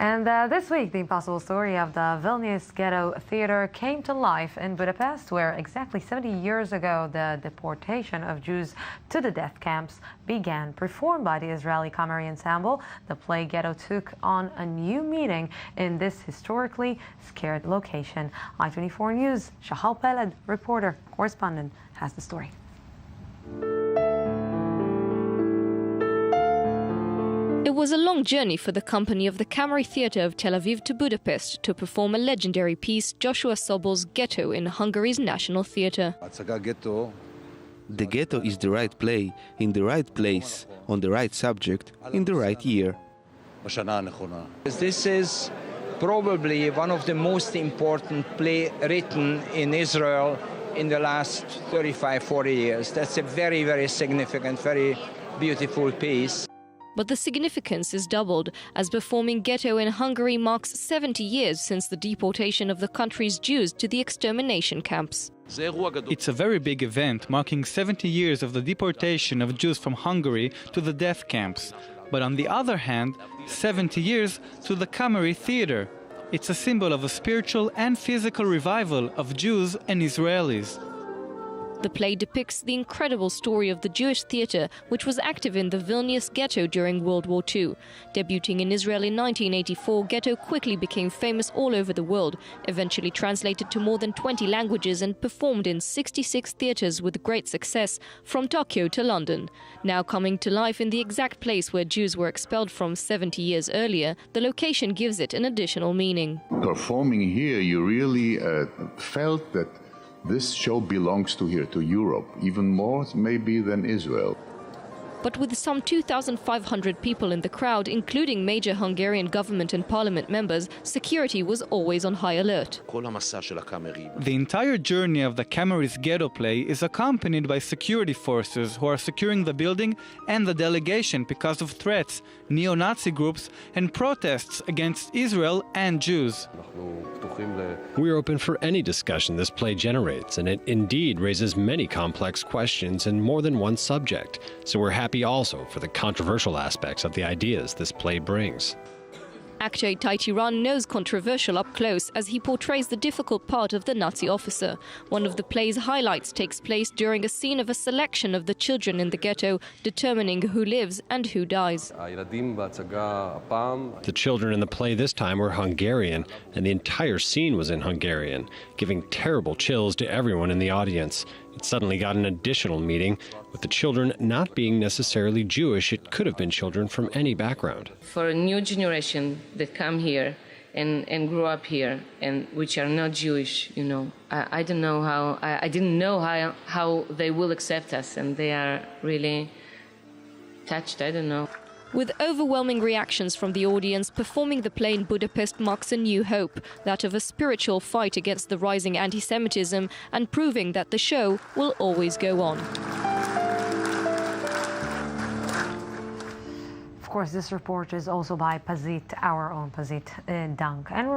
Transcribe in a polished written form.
And this week, the impossible story of the Vilnius Ghetto theater came to life in Budapest, where exactly 70 years ago, the deportation of Jews to the death camps began. Performed by the Israeli Cameri ensemble, the play Ghetto took on a new meaning in this historically scared location. i24 News, Shachar Peled, reporter, correspondent, has the story. It was a long journey for the company of the Cameri Theatre of Tel Aviv to Budapest to perform a legendary piece, Joshua Sobel's Ghetto, in Hungary's National Theatre. The Ghetto is the right play, in the right place, on the right subject, in the right year. This is probably one of the most important plays written in Israel in the last 35-40 years. That's a very, very significant, very beautiful piece. But the significance is doubled, as performing Ghetto in Hungary marks 70 years since the deportation of the country's Jews to the extermination camps. It's a very big event, marking 70 years of the deportation of Jews from Hungary to the death camps. But on the other hand, 70 years to the Cameri Theatre. It's a symbol of a spiritual and physical revival of Jews and Israelis. The play depicts the incredible story of the Jewish theatre, which was active in the Vilnius Ghetto during World War II. Debuting in Israel in 1984, Ghetto quickly became famous all over the world, eventually translated to more than 20 languages and performed in 66 theatres with great success, from Tokyo to London. Now coming to life in the exact place where Jews were expelled from 70 years earlier, the location gives it an additional meaning. Performing here, you really felt that this show belongs to here, to Europe, even more maybe than Israel. But with some 2,500 people in the crowd, including major Hungarian government and parliament members, security was always on high alert. The entire journey of the Cameri's Ghetto play is accompanied by security forces who are securing the building and the delegation because of threats, neo-Nazi groups, and protests against Israel and Jews. We are open for any discussion this play generates, and it indeed raises many complex questions in more than one subject. So we're happy also for the controversial aspects of the ideas this play brings. Actor Taichiran knows controversial up close as he portrays the difficult part of the Nazi officer. One of the play's highlights takes place during a scene of a selection of the children in the ghetto, determining who lives and who dies. The children in the play this time were Hungarian, and the entire scene was in Hungarian, giving terrible chills to everyone in the audience. It suddenly got an additional meaning. With the children not being necessarily Jewish, it could have been children from any background. For a new generation that come here and grew up here and which are not Jewish, you know, I don't know how, I didn't know how they will accept us, and they are really touched, I don't know. With overwhelming reactions from the audience, performing the play in Budapest marks a new hope, that of a spiritual fight against the rising anti-Semitism and proving that the show will always go on. Of course, this report is also by Pazit, our own Pazit in Dank. And